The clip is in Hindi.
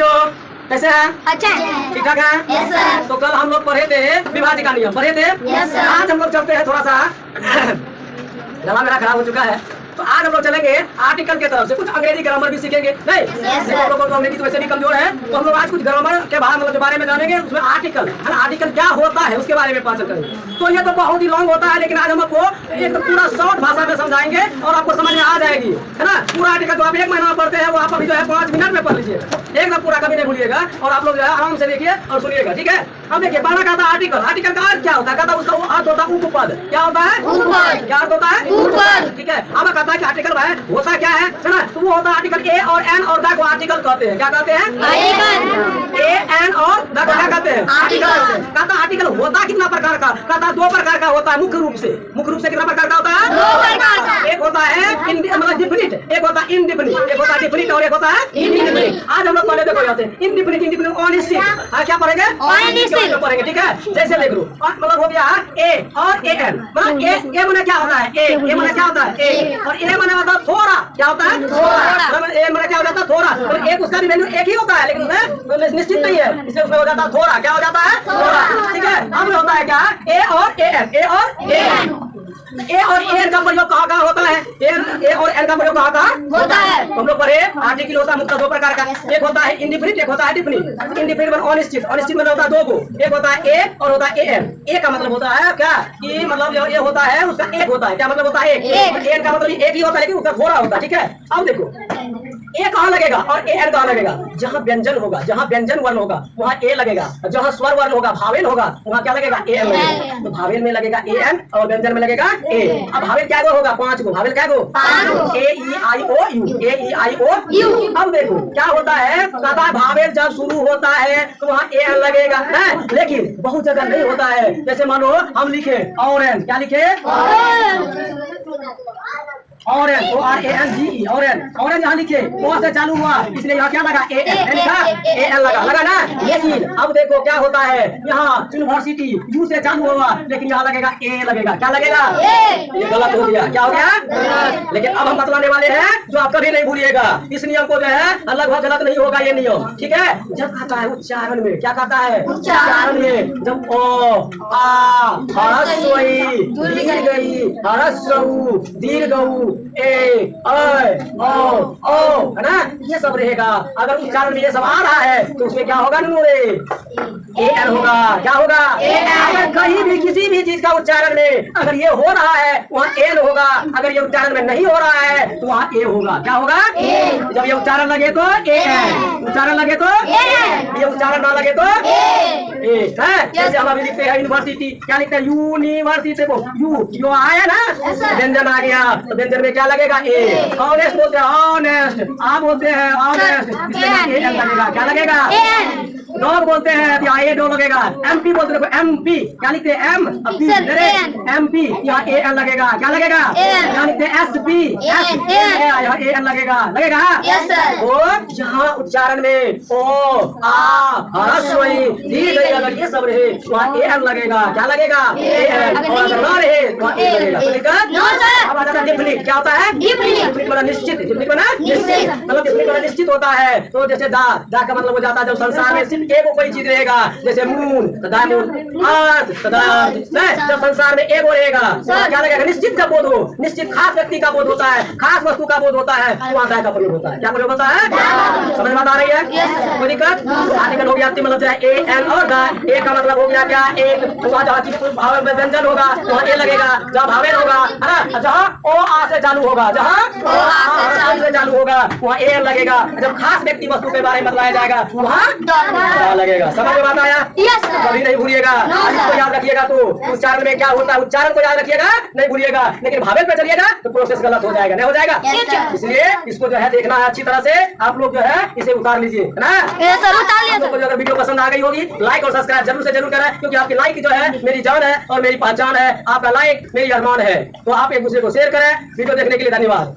बच्चों कैसे हैं? अच्छा ठीक ठाक है? Yes sir. तो कल हम लोग पढ़े थे विभाज्य का नियम पढ़े थे। Yes sir. आज हम लोग चलते हैं थोड़ा सा गला मेरा खराब हो चुका है, तो आज हम लोग चलेंगे आर्टिकल के तरफ से। कुछ अंग्रेजी ग्रामर भी सीखेंगे नहीं? Yes, sir। हम लोगों को अंग्रेजी तो वैसे भी कमजोर है, तो हम लोग आज कुछ ग्रामर के बारे में जानेंगे। उसमें आर्टिकल है ना, आर्टिकल क्या होता है उसके बारे में पता करेंगे। तो ये तो बहुत ही लॉन्ग होता है, लेकिन आज हम आपको एक पूरा शॉर्ट भाषा में समझाएंगे और आपको समझ में आ जाएगी, है ना। पूरा आर्टिकल जो आप 1 महीना में पढ़ते हैं वो आप अभी जो है 5 मिनट में पढ़ लीजिए, एकदम पूरा कभी नहीं भूलिएगा। और आप लोग जो है आराम से देखिए और सुनिएगा, ठीक है। अब देखिए पहला कहता है आर्टिकल। आर्टिकल का अर्थ क्या होता है? कहता है उसका अर्थ होता है उपपद। क्या होता है? उपपद। क्या अर्थ होता है? उपपद। ठीक है। अब कहता है कि आर्टिकल है होता क्या है ना, तो वो होता है आर्टिकल ए और एन और द को आर्टिकल कहते हैं। क्या कहते हैं? ए एन और द को क्या कहते हैं? आर्टिकल। कहता आर्टिकल होता कितना प्रकार का? कहता 2 प्रकार का होता है मुख्य रूप से। मुख्य रूप से कितना प्रकार का होता है? 2 प्रकार का। एक होता है मतलब डिफिनिट, एक होता है इनडिफिनिट। एक होता है डिफिनिट और एक होता है इंडिफिनिट। आज हम लोग पहले देखो यहाँ से इनडिफिनिट इंडिफिनिट अनिश्चित। क्या पढ़ेंगे? अनिश्चित पढ़ेंगे, ठीक है। जैसे देख लो मतलब हो गया ए और ए एन। मतलब ए माने क्या होता है? ए माने क्या होता है? ए और ए माने मतलब थोड़ा। क्या होता है? थोड़ा। ए माने क्या हो जाता है? थोड़ा। तो एक उसका भी वैल्यू एक ही होता है, लेकिन उसमें निश्चित नहीं है, इसलिए उसमें हो जाता है थोड़ा। क्या हो जाता है? थोड़ा, ठीक है। अब होता है क्या? ए और ए एन। ए और ए एन। ए और ए एन का प्रयोग कहाँ होता है? ए और एन का प्रयोग कहाँ होता है? हम लोग पढ़े आर्टिकल होता है मुख्य 2 प्रकार का। एक होता है इंडिफिनिट, एक होता है डिफिनिट। इंडिफिनिट मतलब अनिश्चित, अनिश्चित मतलब होता है 2 को। एक होता है ए और होता है ए एन। ए का मतलब होता है क्या कि मतलब ये होता है उसका एक होता है। क्या मतलब होता है? एक। एन का मतलब एक ही होता है, लेकिन उसका थोड़ा होता है, ठीक है। अब देखो ए कहाँ लगेगा और ए एन कहाँ लगेगा? जहाँ व्यंजन होगा, जहाँ व्यंजन वर्ण होगा वहाँ ए लगेगा, जहाँ स्वर वर्ण होगा, भावेल होगा, वहाँ क्या लगेगा? ए एन लगेगा। तो भावेल में लगेगा ए एन और व्यंजन में लगेगा ए। अब भावेल क्या गो होगा? 5 गो। भावेल क्या गो? 5 गो। ए ई आई ओ you. A E I O you. अब देखो क्या होता है? कहता भावेल जब शुरू होता है तो वहाँ ए एन लगेगा, है, लेकिन बहुत जगह नहीं होता है। जैसे मानो हम लिखे ऑरेंज। क्या लिखे? Orange, O R A N G E, orange. Orange यहाँ लिखे, वहाँ से चालू हुआ, इसलिए यहाँ क्या लगा? ए एन लिखा, ए एन लगा ना। लेकिन अब देखो क्या होता है, यहाँ यूनिवर्सिटी यू से चालू हुआ, लेकिन यहाँ लगेगा ए लगेगा। क्या लगेगा? ये गलत हो गया। क्या हो गया? लेकिन अब हम बतलाने वाले हैं जो आप कभी नहीं भूलिएगा। इस नियम को जो है लगभग गलत नहीं होगा ये नियम, ठीक है। जब कहता है उच्चारण में, क्या कहता है? उच्चारण में जब ओ आ ह्रस्व ई ह्रस्व दीर्घ ए ओ है ना, ये सब रहेगा। अगर उच्चारण में ये सब आ रहा है तो उसमें क्या होगा? ए एन होगा। क्या होगा? अगर कहीं भी किसी भी चीज का उच्चारण में अगर ये हो रहा है वहाँ एन होगा, अगर ये उच्चारण में नहीं हो रहा है तो वहाँ ए होगा। क्या होगा? जब ये उच्चारण लगे तो ए एन, उच्चारण लगे तो ये उच्चारण ना लगे तो ए है। जैसे हम अभी लिखते हैं यूनिवर्सिटी, क्या लिखते हैं? यूनिवर्सिटी को यू आया ना, व्यंजन आ गया तो व्यंजन में क्या लगेगा? ए। ऑनेस्ट बोलते हैं ऑनेस्ट, आ बोलते हैं ऑनेस्ट, इसमें ए एन लगेगा। क्या लगेगा? डॉग बोलते हैं यहाँ ए डॉग लगेगा। एमपी बोलते हैं एमपी, क्या लिखते हैं? एम एमपी, यहाँ ए एन लगेगा। क्या लगेगा? यहाँ लिखते हैं एसपी, यहाँ ए एन लगेगा। और जहाँ उच्चारण में ओ आ ह्रस्व ई दीर्घ ई अगर ये सब रहे वहाँ ए एन लगेगा। क्या लगेगा? A N. और अगर ना रहे वहाँ ए लगेगा। अब आ जाता है डिफिनिट। क्या होता है? डिफिनिट मतलब निश्चित। डिफिनिट मतलब निश्चित, मतलब डिफिनिट मतलब निश्चित होता है। तो जैसे दा का मतलब हो जाता है जब संसार में सिर्फ एक कोई चीज रहेगा, जैसे मून तदा मून, अर्थ तदा अर्थ। जब संसार में एक रहेगा तो क्या लगेगा? निश्चित का बोध हो, निश्चित खास व्यक्ति का बोध होता है, खास वस्तु का बोध होता है, वहाँ दा का प्रयोग होता है। क्या प्रयोग होता है? समझ में आ रही है? कोई दिक्कत? आर्टिकल हो गया मतलब ए एन और द। ए का मतलब हो गया क्या? एक वहाँ जहाँ भाव में व्यंजन होगा वहाँ ए लगेगा, जहाँ भावेल होगा, है ना, जहाँ ओ आ से चालू होगा, जहाँ ओ आ से चालू होगा वहाँ ए एन लगेगा। जब खास व्यक्ति वस्तु के बारे में बताया जाएगा वहाँ लगेगा। समझ में बात आया? कभी नहीं भूलिएगा। इसको याद रखिएगा। तो उच्चारण में क्या होता है? उच्चारण को याद रखिएगा, नहीं भूलिएगा। लेकिन भावेल पे चलिएगा तो प्रोसेस गलत हो जाएगा, नहीं हो जाएगा। इसलिए इसको जो है देखना है अच्छी तरह से। आप लोग जो है इसे उतार लीजिए, है ना। आपको अगर वीडियो पसंद आ गई होगी लाइक और सब्सक्राइब जरूर से जरूर करें, क्योंकि आपकी लाइक जो है मेरी जान है और मेरी पहचान है। आपका लाइक मेरी अरमान है। तो आप एक दूसरे को शेयर करें। वीडियो देखने के लिए धन्यवाद।